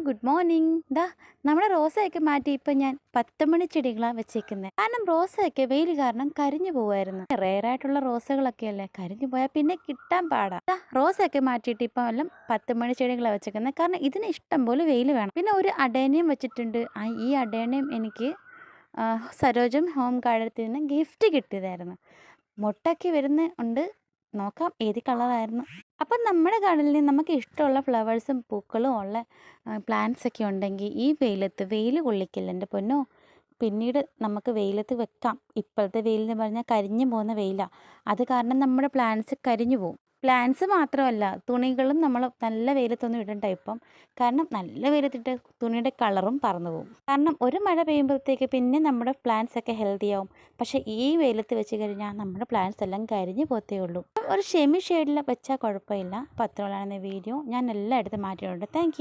Good morning. ദാ നമ്മുടെ റോസയൊക്കെ മാറ്റി ഇപ്പം ഞാൻ 10 മണി ചെടികളാണ് വെച്ചേക്കുന്നത്. കാരണം റോസയൊക്കെ വെയിൽ കാരണം കരിഞ്ഞു പോവായിരുന്നു. റെയറായിട്ടുള്ള റോസകളൊക്കെ അല്ലേ, കരിഞ്ഞു പോയാൽ പിന്നെ കിട്ടാൻ പാടാ. റോസയൊക്കെ മാറ്റിയിട്ട് ഇപ്പം എല്ലാം 10 മണി ചെടികളാണ് വെച്ചേക്കുന്നത്. കാരണം ഇതിന് ഇഷ്ടം പോലെ വെയിൽ വേണം. പിന്നെ ഒരു അഡേനിയം വെച്ചിട്ടുണ്ട്. ഈ അഡേനിയം എനിക്ക് സരോജം ഹോം ഗാർഡനത്തിൽ നിന്ന് ഗിഫ്റ്റ് കിട്ടിയതായിരുന്നു. മുട്ടയ്ക്ക് വരുന്ന ഉണ്ട്, നോക്കാം ഏത് കളറായിരുന്നു. അപ്പം നമ്മുടെ ഗാർഡനിൽ നമുക്ക് ഇഷ്ടമുള്ള ഫ്ലവേഴ്സും പൂക്കളും ഉള്ള പ്ലാന്റ്സൊക്കെ ഉണ്ടെങ്കിൽ ഈ വെയിൽ കൊള്ളിക്കില്ല എൻ്റെ പൊന്നോ. പിന്നീട് നമുക്ക് വെയിലത്ത് വെക്കാം. ഇപ്പോഴത്തെ വെയിലെന്ന് പറഞ്ഞാൽ കരിഞ്ഞു പോകുന്ന വെയിലാണ്. അത് കാരണം നമ്മുടെ പ്ലാന്റ്സ് കരിഞ്ഞു പോകും. പ്ലാന്റ്സ് മാത്രമല്ല, തുണികളും നമ്മൾ നല്ല വെയിലത്തൊന്നും ഇടണ്ട ഇപ്പം. കാരണം നല്ല വെയിലത്തിട്ട് തുണിയുടെ കളറും പറന്നു പോകും. കാരണം ഒരു മഴ പെയ്യുമ്പോഴത്തേക്ക് പിന്നെ നമ്മുടെ പ്ലാന്റ്സ് ഒക്കെ ഹെൽത്തി ആവും. പക്ഷേ ഈ വെയിലത്ത് വെച്ച് കഴിഞ്ഞാൽ നമ്മുടെ പ്ലാന്റ്സ് എല്ലാം കരിഞ്ഞു പോത്തേ ഉള്ളൂ. ഒരു ഷെമി ഷെയ്ഡിൽ വെച്ചാൽ കുഴപ്പമില്ല. അപ്പോൾ അത്രയുള്ളതാണ് വീഡിയോ. ഞാൻ എല്ലായിടത്തും മാറ്റിയിട്ടുണ്ട്. താങ്ക്